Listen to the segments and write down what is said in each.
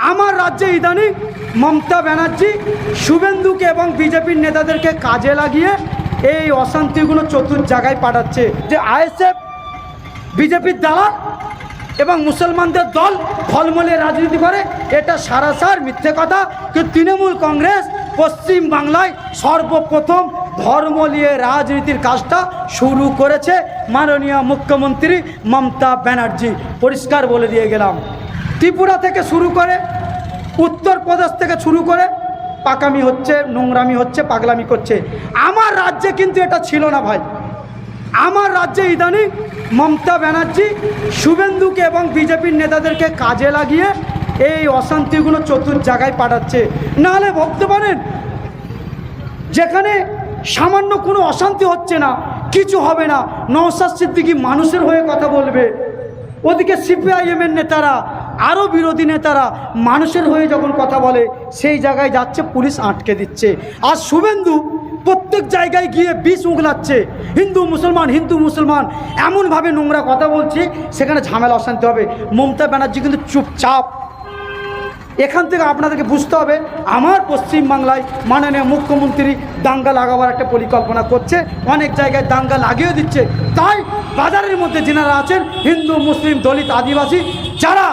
আমার রাজ্যে ইদানিং মমতা ব্যানার্জি শুভেন্দুকে এবং বিজেপির নেতাদেরকে কাজে লাগিয়ে এই অশান্তিগুলো চতুর্থ জায়গায় পাঠাচ্ছে। যে আইএসএফ বিজেপির দালাল এবং মুসলমানদের দল ফলমূলে রাজনীতি করে, এটা সারাসার মিথ্যে কথা। কিন্তু তৃণমূল কংগ্রেস পশ্চিম বাংলায় সর্বপ্রথম ধর্ম নিয়ে রাজনীতির কাজটা শুরু করেছে মাননীয় মুখ্যমন্ত্রী মমতা ব্যানার্জি। পরিষ্কার বলে দিয়ে গেলাম, ত্রিপুরা থেকে শুরু করে উত্তরপ্রদেশ থেকে শুরু করে পাকামি হচ্ছে, নোংরামি হচ্ছে, পাগলামি করছে। আমার রাজ্যে কিন্তু এটা ছিল না ভাই। আমার রাজ্যে ইদানিং মমতা ব্যানার্জি শুভেন্দুকে এবং বিজেপির নেতাদেরকে কাজে লাগিয়ে এই অশান্তিগুলো চতুর্থ জায়গায় পাঠাচ্ছে। নাহলে ভাবতে পারেন যেখানে সামান্য কোনো অশান্তি হচ্ছে না, কিছু হবে না, নওশাদ সিদ্দিকী মানুষের হয়ে কথা বলবে, ওদিকে সিপিআইএমের নেতারা আরও বিরোধী নেতারা মানুষের হয়ে যখন কথা বলে সেই জায়গায় যাচ্ছে পুলিশ আটকে দিচ্ছে। আর শুভেন্দু প্রত্যেক জায়গায় গিয়ে বিষ উগলাচ্ছে, হিন্দু মুসলমান এমনভাবে নোংরা কথা বলছে, সেখানে ঝামেলা অশান্তি হবে। মমতা ব্যানার্জি কিন্তু চুপচাপ। এখান থেকে আপনাদেরকে বুঝতে হবে, আমার পশ্চিমবাংলায় মাননীয় মুখ্যমন্ত্রী দাঙ্গা লাগাবার একটা পরিকল্পনা করছে, অনেক জায়গায় দাঙ্গা লাগিয়ে দিচ্ছে। তাই বাজারের মধ্যে যেনারা আছেন হিন্দু মুসলিম দলিত আদিবাসী যারা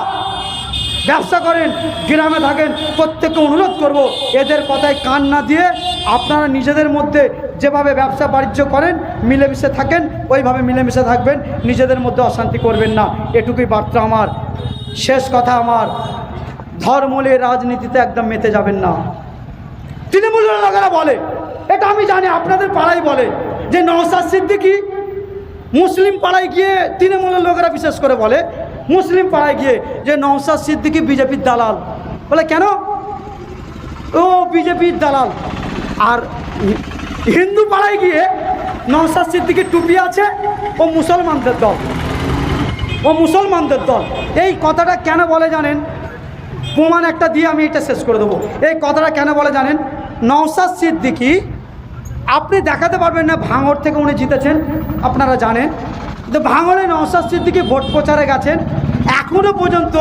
ব্যবসা করেন, গ্রামে থাকেন, প্রত্যেককে অনুরোধ করব এদের কথায় কান না দিয়ে আপনারা নিজেদের মধ্যে যেভাবে ব্যবসা বাণিজ্য করেন মিলেমিশে থাকেন, ওইভাবে মিলেমিশে থাকবেন, নিজেদের মধ্যে অশান্তি করবেন না। এটুকুই বার্তা আমার। শেষ কথা আমার, ধর্মলে রাজনীতিতে একদম মেতে যাবেন না। তৃণমূলের লোকেরা বলে, এটা আমি জানি, আপনাদের পাড়ায় বলে যে নওশাদ সিদ্দিকী মুসলিম পাড়ায় গিয়ে, তৃণমূলের লোকেরা বিশেষ করে বলে মুসলিম পাড়ায় গিয়ে যে নওশাদ সিদ্দিকী বিজেপির দালাল। বলে কেন? ও বিজেপির দালাল। আর হিন্দু পাড়ায় গিয়ে নওশাদ সিদ্দিকীর টুপি আছে, ও মুসলমানদের দল। এই কথাটা কেন বলে জানেন? প্রমাণ একটা দিয়ে আমি এটা শেষ করে দেবো। এই কথাটা কেন বলে জানেন? নওশাদ সিদ্দিকী আপনি দেখাতে পারবেন না ভাঙড় থেকে উনি জিতেছেন, আপনারা জানেন। কিন্তু ভাঙড়ে নওশাদ সিদ্দিকী ভোট প্রচারে গেছেন, এখনও পর্যন্ত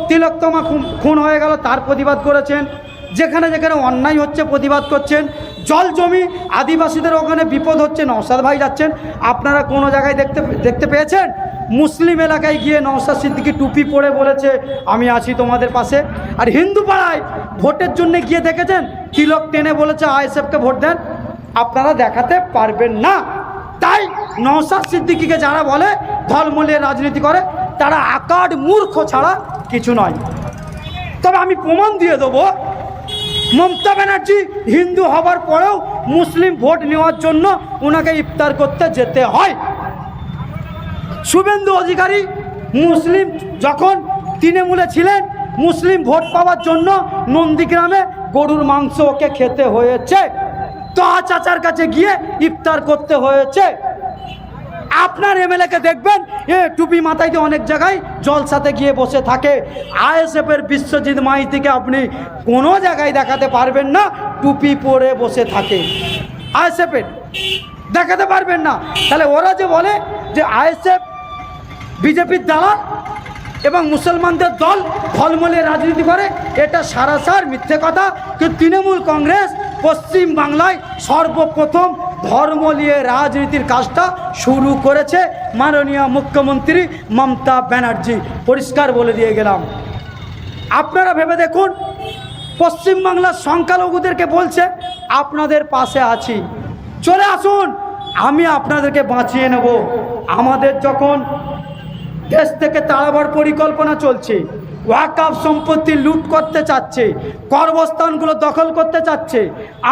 তিলোত্তমা খুন হয়ে গেল তার প্রতিবাদ করেছেন, যেখানে যেখানে অন্যায় হচ্ছে প্রতিবাদ করছেন, জল জমি আদিবাসীদের ওখানে বিপদ হচ্ছে নওশাদ ভাই যাচ্ছেন। আপনারা কোনো জায়গায় দেখতে পেয়েছেন মুসলিম এলাকায় গিয়ে নওশাদ সিদ্দিকী টুপি পরে বলেছে আমি আছি তোমাদের পাশে? আর হিন্দু পাড়ায় ভোটের জন্য গিয়ে দেখেছেন তিলক টেনে বলেছে আইএসএফকে ভোট দেন? আপনারা দেখাতে পারবেন না। তাই নওশাদ সিদ্দিকীকে যারা বলে ধর্ম নিয়ে রাজনীতি করে, তারা আকার মূর্খ ছাড়া কিছু নয়। তবে আমি প্রমাণ দিয়ে দেবো, মমতা ব্যানার্জি হিন্দু হবার পরেও মুসলিম ভোট নেওয়ার জন্য ওনাকে ইফতার করতে যেতে হয়। শুভেন্দু অধিকারী মুসলিম যখন তৃণমূলে ছিলেন, মুসলিম ভোট পাওয়ার জন্য নন্দীগ্রামে গরুর মাংস ওকে খেতে হয়েছে, তো চাচার কাছে গিয়ে ইফতার করতে হয়েছে। আপনার এমএলএকে দেখবেন টুপি মাথায় দিয়ে অনেক জায়গায় জলসাতে গিয়ে বসে থাকে। আইএসএফের বিশ্বজিৎ মাইতিকে আপনি কোনো জায়গায় দেখাতে পারবেন না টুপি পরে বসে থাকে, আইএসএফের দেখাতে পারবেন না। তাহলে ওরা যে বলে যে আইএসএফ বিজেপির দালাল এবং মুসলমানদের দল ফলমূলে রাজনীতি করে, এটা সারাসার মিথ্যে কথা। কিন্তু তৃণমূল কংগ্রেস পশ্চিম বাংলায় সর্বপ্রথম ধর্ম নিয়ে রাজনীতির কাজটা শুরু করেছে মাননীয় মুখ্যমন্ত্রী মমতা ব্যানার্জি। পরিষ্কার বলে দিয়ে গেলাম। আপনারা ভেবে দেখুন, পশ্চিমবাংলার সংখ্যালঘুদেরকে বলছে আপনাদের পাশে আছি, চলে আসুন, আমি আপনাদেরকে বাঁচিয়ে নেব। আমাদের যখন দেশ থেকে তাড়াবার পরিকল্পনা চলছে, ওয়াকফ সম্পত্তি লুট করতে চাচ্ছে, কর্মস্থানগুলো দখল করতে চাচ্ছে,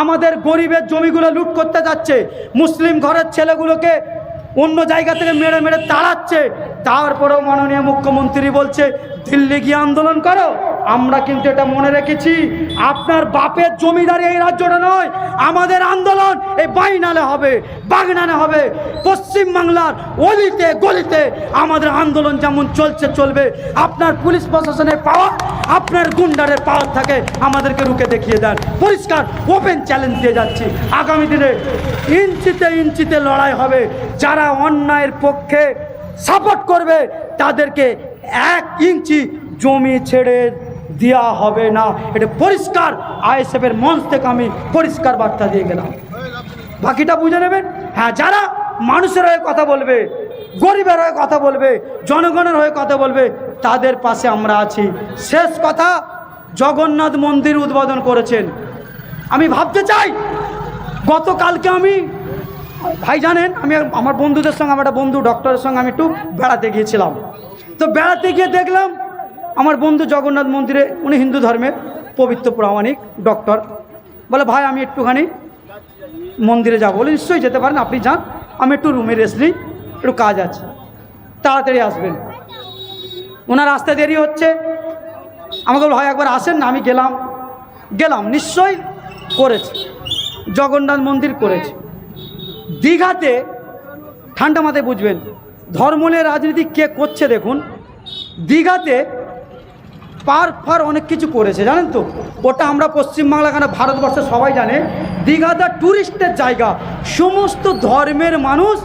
আমাদের গরিবের জমিগুলো লুট করতে যাচ্ছে, মুসলিম ঘরের ছেলেগুলোকে অন্য জায়গা থেকে মেরে মেরে তাড়াচ্ছে, তারপরেও মাননীয় মুখ্যমন্ত্রী বলছে দিল্লি গিয়ে আন্দোলন করো। আমরা কিন্তু এটা মনে রেখেছি, আপনার বাপের জমিদারি এই রাজ্যটা নয়। আমাদের আন্দোলন এই বাইনালে হবে, বাগনানে হবে, পশ্চিমবাংলার অলিতে গলিতে আমাদের আন্দোলন যেমন চলছে চলবে। আপনার পুলিশ প্রশাসনের পাওয়ার, আপনার গুন্ডারের পাওয়ার থাকে, আমাদেরকে রুখে দেখিয়ে দেন। পরিষ্কার ওপেন চ্যালেঞ্জ দিয়ে যাচ্ছি, আগামী দিনে ইঞ্চিতে ইঞ্চিতে লড়াই হবে। যারা অন্যায়ের পক্ষে সাপোর্ট করবে তাদেরকে 1 ইঞ্চি জমি ছেড়ে দেওয়া হবে না। এটা পরিষ্কার আইএসএফের মঞ্চ থেকে আমি পরিষ্কার বার্তা দিয়ে গেলাম। বাকিটা বুঝে নেবেন। হ্যাঁ, যারা মানুষের হয়ে কথা বলবে, গরিবের হয়ে কথা বলবে, জনগণের হয়ে কথা বলবে, তাদের পাশে আমরা আছি। শেষ কথা, জগন্নাথ মন্দির উদ্বোধন করেছেন। আমি ভাবতে চাই, গতকালকে আমি ভাই জানেন, আমি আমার বন্ধুদের সঙ্গে, আমার একটা বন্ধু ডক্টরের সঙ্গে আমি একটু বেড়াতে গিয়েছিলাম। তো বেড়াতে গিয়ে দেখলাম আমার বন্ধু জগন্নাথ মন্দিরে, উনি হিন্দু ধর্মের পবিত্র প্রামাণিক ডক্টর, বলে ভাই আমি একটুখানি মন্দিরে যাবো। বলে নিশ্চয়ই যেতে পারেন, আপনি যান, আমি একটু রুমে রেস্ট নিই, একটু কাজ আছে, তাড়াতাড়ি আসবেন। ওনার আসতে দেরি হচ্ছে, আমাকে বলে হয় একবার আসেন না। আমি গেলাম নিশ্চয়ই করেছে, জগন্নাথ মন্দির করেছে। দীঘাতে ঠান্ডা মাথায় বুঝবেন ধর্ম নিয়ে রাজনীতি কে করছে। দেখুন দীঘাতে পার্ক অনেক কিছু করেছে জানেন তো। ওটা আমরা পশ্চিমবাংলা কেন ভারতবর্ষে সবাই জানে, দীঘাটা ট্যুরিস্টের জায়গা, সমস্ত ধর্মের মানুষ।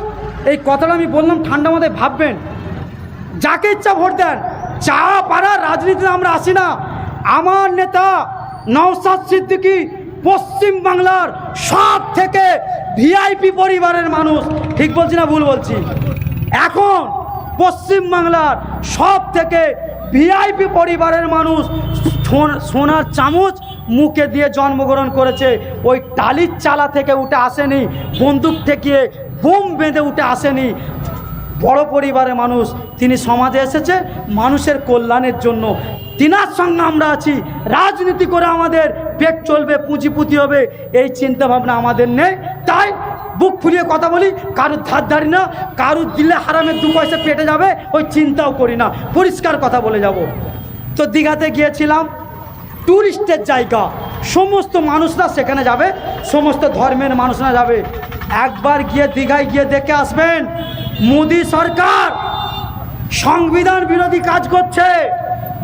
এই কথাটা আমি বললাম ঠান্ডা মাথায় ভাববেন, যাকে ইচ্ছা ভোট দেন। চা পাড়া রাজনীতিতে আমরা আসি না। আমার নেতা নওশাদ সিদ্দিকী পশ্চিমবাংলার সব থেকে ভিআইপি পরিবারের মানুষ। ঠিক বলছি না ভুল বলছি? এখন পশ্চিমবাংলার সব থেকে ভিআইপি পরিবারের মানুষ, সোনার চামচ মুখে দিয়ে জন্মগ্রহণ করেছে। ওই টালির চালা থেকে উঠে আসেনি, বন্দুক ঠেকিয়ে বোম বেঁধে উঠে আসেনি। বড় পরিবারের মানুষ, তিনি সমাজে এসেছে মানুষের কল্যাণের জন্য। তিনার সঙ্গে আমরা আছি। রাজনীতি করে আমাদের পেট চলবে, পুঁজিপুতি হবে, এই চিন্তা ভাবনা আমাদের নেই। তাই বুক ফুলিয়ে কথা বলি, কারুর ধার ধারি না, কারুর দিলে হারামের 2 পয়সা পেটে যাবে ওই চিন্তাও করি না, পরিষ্কার কথা বলে যাব। তো দীঘাতে গিয়েছিলাম, ট্যুরিস্টের জায়গা, সমস্ত মানুষরা সেখানে যাবে, সমস্ত ধর্মের মানুষরা যাবে। একবার গিয়ে দীঘায় গিয়ে দেখে আসবেন, মোদী সরকার সংবিধান বিরোধী কাজ করছে,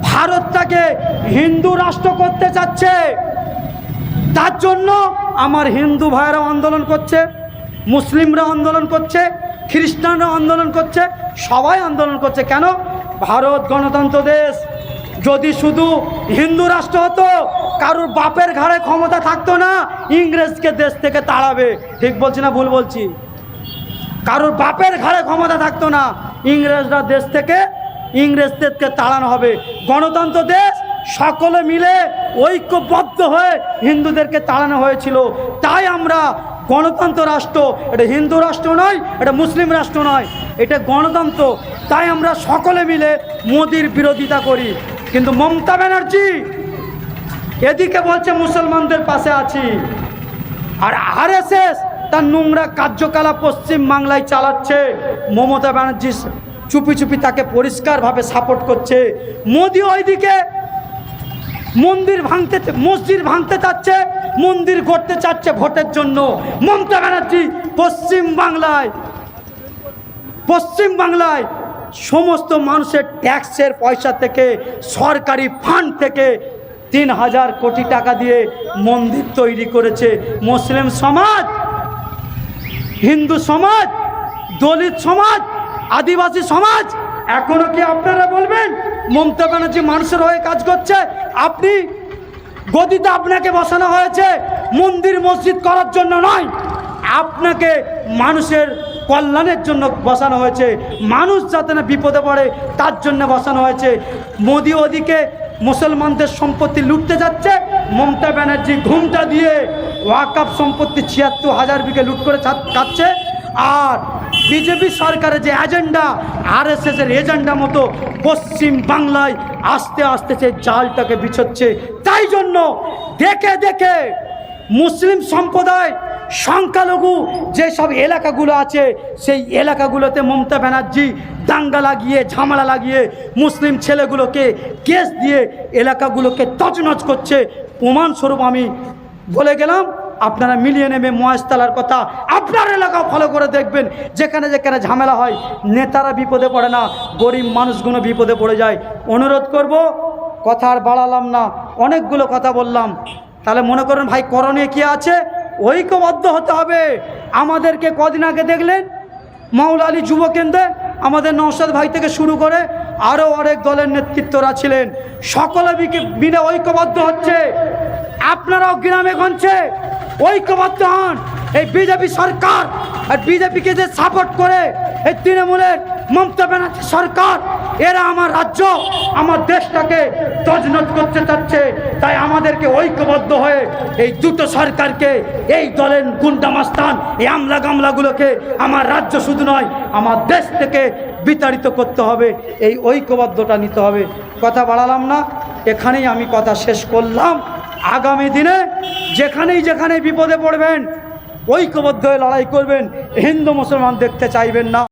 ভারতটাকে হিন্দু রাষ্ট্র করতে চাচ্ছে। তার জন্য আমার হিন্দু ভাইয়েরা আন্দোলন করছে, মুসলিমরা আন্দোলন করছে, খ্রিস্টানরা আন্দোলন করছে, সবাই আন্দোলন করছে। কেন? ভারত গণতন্ত্র দেশ। যদি শুধু হিন্দু রাষ্ট্র হতো, কারুর বাপের ঘাড়ে ক্ষমতা থাকতো না, ইংরেজকে দেশ থেকে তাড়াবে। ঠিক বলছি না ভুল বলছি? কারুর বাপের ঘাড়ে ক্ষমতা থাকতো না, ইংরেজরা দেশ থেকে, ইংরেজদেরকে তাড়ানো হবে। গণতন্ত্র দেশ, সকলে মিলে ঐক্যবদ্ধ হয়ে হিন্দুদেরকে তাড়ানো হয়েছিল। তাই আমরা গণতন্ত্র রাষ্ট্র, এটা হিন্দু রাষ্ট্র নয়, এটা মুসলিম রাষ্ট্র নয়, এটা গণতন্ত্র। তাই আমরা সকলে মিলে মোদির বিরোধিতা করি। কিন্তু মমতা ব্যানার্জি এদিকে বলছে মুসলমানদের পাশে আছি, আর আরএসএস তার নোংরা কার্যকলাপ পশ্চিমবাংলায় চালাচ্ছে। মমতা ব্যানার্জি চুপি চুপি তাকে পরিষ্কারভাবে সাপোর্ট করছে। মোদি ওইদিকে মসজিদ ভাঙতে চাচ্ছে, মন্দির করতে চাচ্ছে ভোটের জন্য। মমতা ব্যানার্জি পশ্চিমবাংলায় সমস্ত মানুষের ট্যাক্সের পয়সা থেকে, সরকারি ফান্ড থেকে 3000 কোটি টাকা দিয়ে মন্দির তৈরি করেছে। মুসলিম সমাজ, হিন্দু সমাজ, দলিত সমাজ, আদিবাসী সমাজ, এখনো কি আপনারা বলবেন মমতা ব্যানার্জি মানুষের হয়ে কাজ করছে? আপনি গদিতে আপনাকে বসানো হয়েছে মন্দির মসজিদ করার জন্য নয়, আপনাকে মানুষের কল্যাণের জন্য বসানো হয়েছে। মানুষ যাতে না বিপদে পড়ে তার জন্য বসানো হয়েছে। মোদি ওদিকে মুসলমানদের সম্পত্তি লুটতে যাচ্ছে, মমতা ব্যানার্জি ঘুমটা দিয়ে ওয়াকফ সম্পত্তি ৭৬,০০০ বিঘে লুট করে খাচ্ছে। আর বিজেপি সরকারের যে এজেন্ডা, আরএসএসের এজেন্ডা মতো পশ্চিম বাংলায় আস্তে আস্তে সেই জালটাকে বিছোচ্ছে। তাই জন্য দেখে দেখে মুসলিম সম্প্রদায়, সংখ্যালঘু যেসব এলাকাগুলো আছে, সেই এলাকাগুলোতে মমতা ব্যানার্জি দাঙ্গা লাগিয়ে, ঝামেলা লাগিয়ে, মুসলিম ছেলেগুলোকে কেস দিয়ে এলাকাগুলোকে তছনছ করছে। প্রমাণস্বরূপ আমি বলে গেলাম, আপনারা মিলিয়ে নেবে মহেশতলার কথা। আপনার এলাকা ফলো করে দেখবেন, যেখানে যেখানে ঝামেলা হয় নেতারা বিপদে পড়ে না, গরিব মানুষগুলো বিপদে পড়ে যায়। অনুরোধ করব, কথা আর বাড়ালাম না, অনেকগুলো কথা বললাম। তাহলে মনে করেন ভাই করণীয় কি আছে? ঐক্যবদ্ধ হতে হবে। আমাদেরকে কদিন আগে দেখলেন মাওলা আলী যুব কেন্দ্রে আমাদের নওশাদ ভাই থেকে শুরু করে আরও অনেক দলের নেতৃত্বরা ছিলেন, সকলে মিলে ঐক্যবদ্ধ হচ্ছে। আপনারাও গ্রামে গঞ্জে ঐক্যবদ্ধ হন। এই বিজেপি সরকার আর বিজেপিকে যে সাপোর্ট করে এই তৃণমূলের মমতা ব্যানার্জি সরকার, এরা আমার রাজ্য আমার দেশটাকে তছনছ করতে চাচ্ছে। তাই আমাদেরকে ঐক্যবদ্ধ হয়ে এই দুটো সরকারকে, এই দলের গুন্ডামাস্তান, এই আমলা গামলাগুলোকে আমার রাজ্য শুধু নয় আমার দেশ থেকে বিতাড়িত করতে হবে। এই ঐক্যবদ্ধটা নিতে হবে। কথা বাড়ালাম না, এখানেই আমি কথা শেষ করলাম। আগামী দিনে যেখানেই বিপদে পড়বেন ঐক্যবদ্ধ হয়ে লড়াই করবেন। হিন্দু মুসলমান দেখতে চাইবেন না।